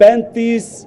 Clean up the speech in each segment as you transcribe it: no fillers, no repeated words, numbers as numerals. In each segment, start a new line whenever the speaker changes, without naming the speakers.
35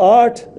8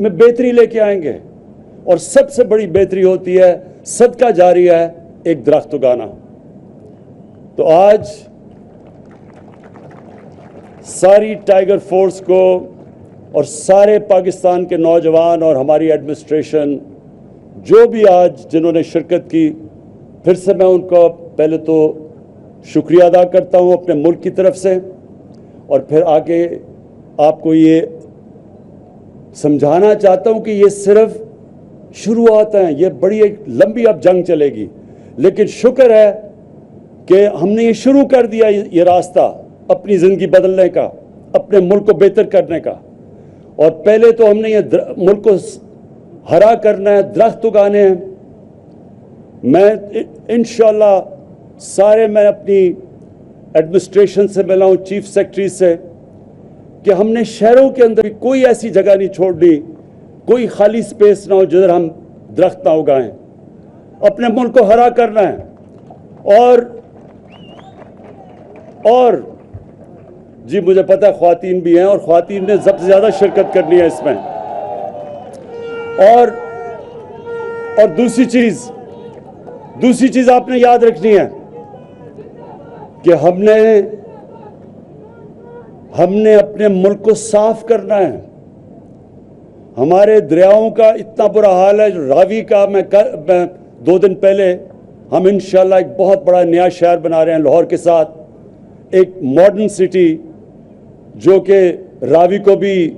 میں بہتری لے کے آئیں گے، اور سب سے بڑی بہتری ہوتی ہے صدقہ جاریہ ہے ایک درخت اگانا۔ تو آج ساری ٹائیگر فورس کو اور سارے پاکستان کے نوجوان اور ہماری ایڈمنسٹریشن جو بھی آج جنہوں نے شرکت کی، پھر سے میں ان کا پہلے تو شکریہ ادا کرتا ہوں اپنے ملک کی طرف سے، اور پھر آگے آپ کو یہ سمجھانا چاہتا ہوں کہ یہ صرف شروعات ہیں، یہ بڑی ایک لمبی اب جنگ چلے گی، لیکن شکر ہے کہ ہم نے یہ شروع کر دیا یہ راستہ اپنی زندگی بدلنے کا، اپنے ملک کو بہتر کرنے کا۔ اور پہلے تو ہم نے یہ ملک کو ہرا کرنا ہے، درخت اگانے ہیں۔ میں انشاءاللہ میں اپنی ایڈمنسٹریشن سے ملا ہوں، چیف سیکرٹری سے، کہ ہم نے شہروں کے اندر کوئی ایسی جگہ نہیں چھوڑنی، کوئی خالی سپیس نہ ہو جدھر ہم درخت نہ اگائیں۔ اپنے ملک کو ہرا کرنا ہے۔ اور جی مجھے پتہ ہے خواتین بھی ہیں، اور خواتین نے سب سے زیادہ شرکت کرنی ہے اس میں۔ اور دوسری چیز آپ نے یاد رکھنی ہے کہ ہم نے اپنے ملک کو صاف کرنا ہے۔ ہمارے دریاؤں کا اتنا برا حال ہے، راوی کا میں 2 دن پہلے ہم انشاءاللہ ایک بہت بڑا نیا شہر بنا رہے ہیں لاہور کے ساتھ، ایک ماڈرن سٹی جو کہ راوی کو بھی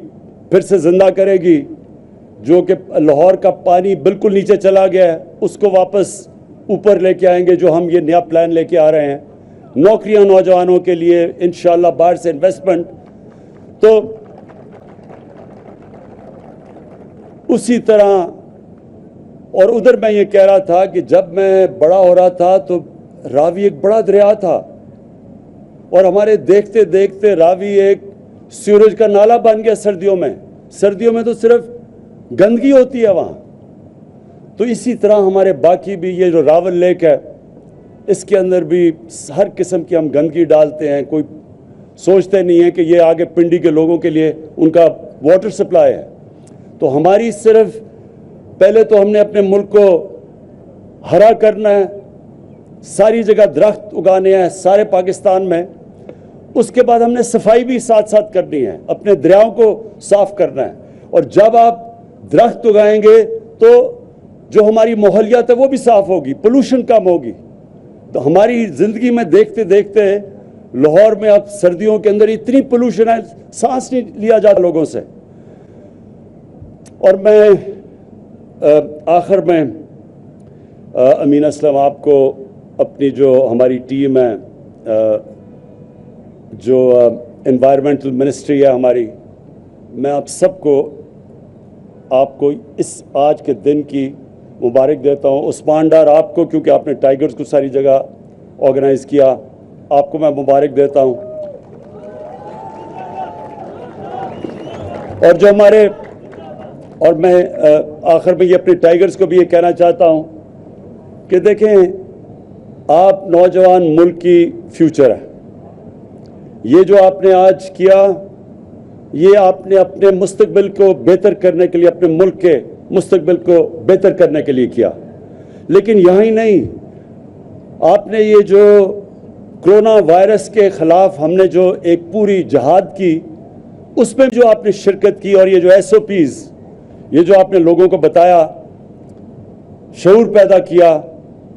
پھر سے زندہ کرے گی، جو کہ لاہور کا پانی بالکل نیچے چلا گیا ہے اس کو واپس اوپر لے کے آئیں گے، جو ہم یہ نیا پلان لے کے آ رہے ہیں۔ نوکریاں نوجوانوں کے لیے انشاءاللہ، باہر سے انویسٹمنٹ۔ تو اسی طرح اور ادھر میں یہ کہہ رہا تھا کہ جب میں بڑا ہو رہا تھا تو راوی ایک بڑا دریا تھا، اور ہمارے دیکھتے دیکھتے راوی ایک سیوریج کا نالا بن گیا۔ سردیوں میں تو صرف گندگی ہوتی ہے وہاں۔ تو اسی طرح ہمارے باقی بھی یہ جو راول لیک ہے، اس کے اندر بھی ہر قسم کی ہم گندگی ڈالتے ہیں، کوئی سوچتے نہیں ہے کہ یہ آگے پنڈی کے لوگوں کے لیے ان کا واٹر سپلائی ہے۔ تو ہماری صرف پہلے تو ہم نے اپنے ملک کو ہرا کرنا ہے، ساری جگہ درخت اگانے ہیں سارے پاکستان میں۔ اس کے بعد ہم نے صفائی بھی ساتھ ساتھ کرنی ہے، اپنے دریاؤں کو صاف کرنا ہے۔ اور جب آپ درخت اگائیں گے تو جو ہماری ماحولیات ہے وہ بھی صاف ہوگی، پولوشن کم ہوگی۔ تو ہماری زندگی میں دیکھتے دیکھتے لاہور میں اب سردیوں کے اندر اتنی پولوشن ہے، سانس نہیں لیا جاتا لوگوں سے۔ اور میں آخر میں امین اسلم آپ کو اپنی جو ہماری ٹیم ہے، جو انوائرمنٹل منسٹری ہے ہماری، میں آپ سب کو آپ کو اس آج کے دن کی مبارک دیتا ہوں۔ عثمان ڈار آپ کو، کیونکہ آپ نے ٹائیگرز کو ساری جگہ آرگنائز کیا، آپ کو میں مبارک دیتا ہوں۔ اور جو ہمارے اور میں آخر میں یہ اپنے ٹائیگرز کو بھی یہ کہنا چاہتا ہوں کہ دیکھیں، آپ نوجوان ملک کی فیوچر ہے۔ یہ جو آپ نے آج کیا، یہ آپ نے اپنے مستقبل کو بہتر کرنے کے لیے، اپنے ملک کے مستقبل کو بہتر کرنے کے لیے کیا۔ لیکن یہاں ہی نہیں، آپ نے یہ جو کرونا وائرس کے خلاف ہم نے جو ایک پوری جہاد کی، اس میں جو آپ نے شرکت کی، اور یہ جو SOPs، یہ جو آپ نے لوگوں کو بتایا، شعور پیدا کیا،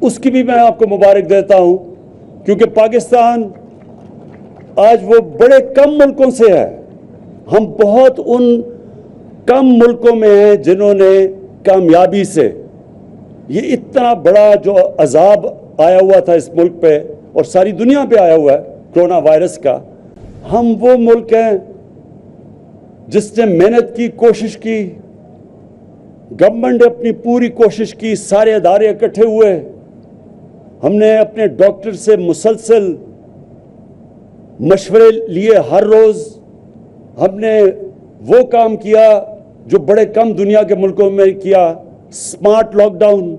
اس کی بھی میں آپ کو مبارک دیتا ہوں۔ کیونکہ پاکستان آج وہ بڑے کم ملکوں سے ہے، ہم بہت ان کم ملکوں میں ہیں جنہوں نے کامیابی سے یہ اتنا بڑا جو عذاب آیا ہوا تھا اس ملک پہ اور ساری دنیا پہ آیا ہوا ہے کرونا وائرس کا، ہم وہ ملک ہیں جس نے محنت کی، کوشش کی، گورنمنٹ نے اپنی پوری کوشش کی، سارے ادارے اکٹھے ہوئے، ہم نے اپنے ڈاکٹر سے مسلسل مشورے لیے ہر روز، ہم نے وہ کام کیا جو بڑے کم دنیا کے ملکوں میں کیا، سمارٹ لاک ڈاؤن،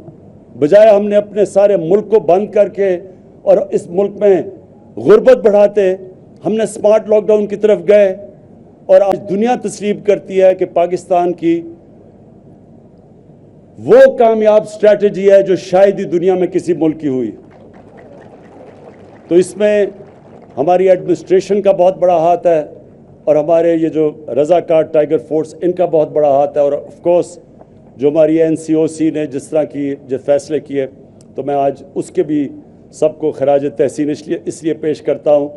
بجائے ہم نے اپنے سارے ملک کو بند کر کے اور اس ملک میں غربت بڑھاتے، ہم نے سمارٹ لاک ڈاؤن کی طرف گئے۔ اور آج دنیا تسلیم کرتی ہے کہ پاکستان کی وہ کامیاب اسٹریٹجی ہے جو شاید ہی دنیا میں کسی ملک کی ہوئی. تو اس میں ہماری ایڈمنسٹریشن کا بہت بڑا ہاتھ ہے اور ہمارے یہ جو رضاکار ٹائیگر فورس ان کا بہت بڑا ہاتھ ہے, اور آف کورس جو ہماری NCOC نے جس طرح کی جو فیصلے کیے, تو میں آج اس کے بھی سب کو خراج تحسین اس لیے پیش کرتا ہوں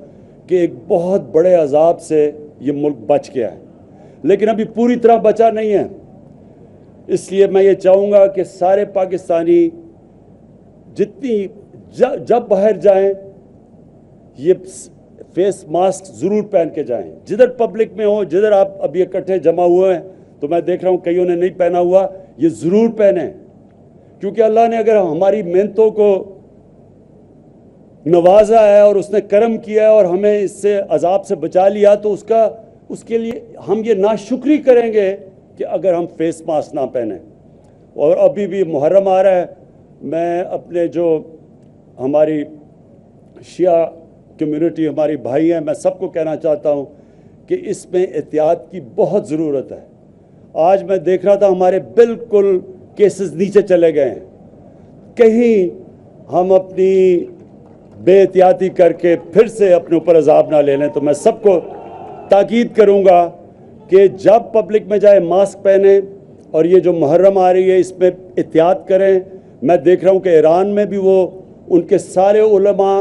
کہ ایک بہت بڑے عذاب سے یہ ملک بچ گیا ہے, لیکن ابھی پوری طرح بچا نہیں ہے. اس لیے میں یہ چاہوں گا کہ سارے پاکستانی جب باہر جائیں یہ فیس ماسک ضرور پہن کے جائیں. جدھر پبلک میں ہوں, جدھر آپ ابھی اکٹھے جمع ہوئے ہیں, تو میں دیکھ رہا ہوں کئیوں نے نہیں پہنا ہوا, یہ ضرور پہنیں, کیونکہ اللہ نے اگر ہماری محنتوں کو نوازا ہے اور اس نے کرم کیا ہے اور ہمیں اس سے عذاب سے بچا لیا, تو اس کے لیے ہم یہ ناشکری کریں گے کہ اگر ہم فیس ماسک نہ پہنیں. اور ابھی بھی محرم آ رہا ہے, میں اپنے جو ہماری شیعہ کمیونٹی ہماری بھائی ہیں, میں سب کو کہنا چاہتا ہوں کہ اس میں احتیاط کی بہت ضرورت ہے. آج میں دیکھ رہا تھا ہمارے بالکل کیسز نیچے چلے گئے ہیں. کہیں ہم اپنی بے احتیاطی کر کے پھر سے اپنے اوپر عذاب نہ لے لیں. تو میں سب کو تاکید کروں گا کہ جب پبلک میں جائے ماسک پہنیں, اور یہ جو محرم آ رہی ہے اس میں احتیاط کریں. میں دیکھ رہا ہوں کہ ایران میں بھی وہ ان کے سارے علماء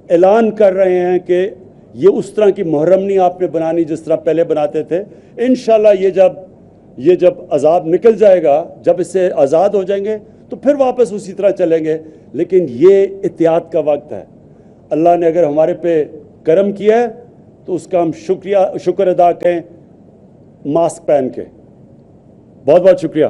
اعلان کر رہے ہیں کہ یہ اس طرح کی محرم نہیں آپ نے بنانی جس طرح پہلے بناتے تھے. انشاءاللہ یہ جب عذاب نکل جائے گا, جب اس سے آزاد ہو جائیں گے, تو پھر واپس اسی طرح چلیں گے. لیکن یہ احتیاط کا وقت ہے. اللہ نے اگر ہمارے پہ کرم کیا ہے تو اس کا ہم شکر ادا کریں ماسک پہن کے. بہت بہت شکریہ.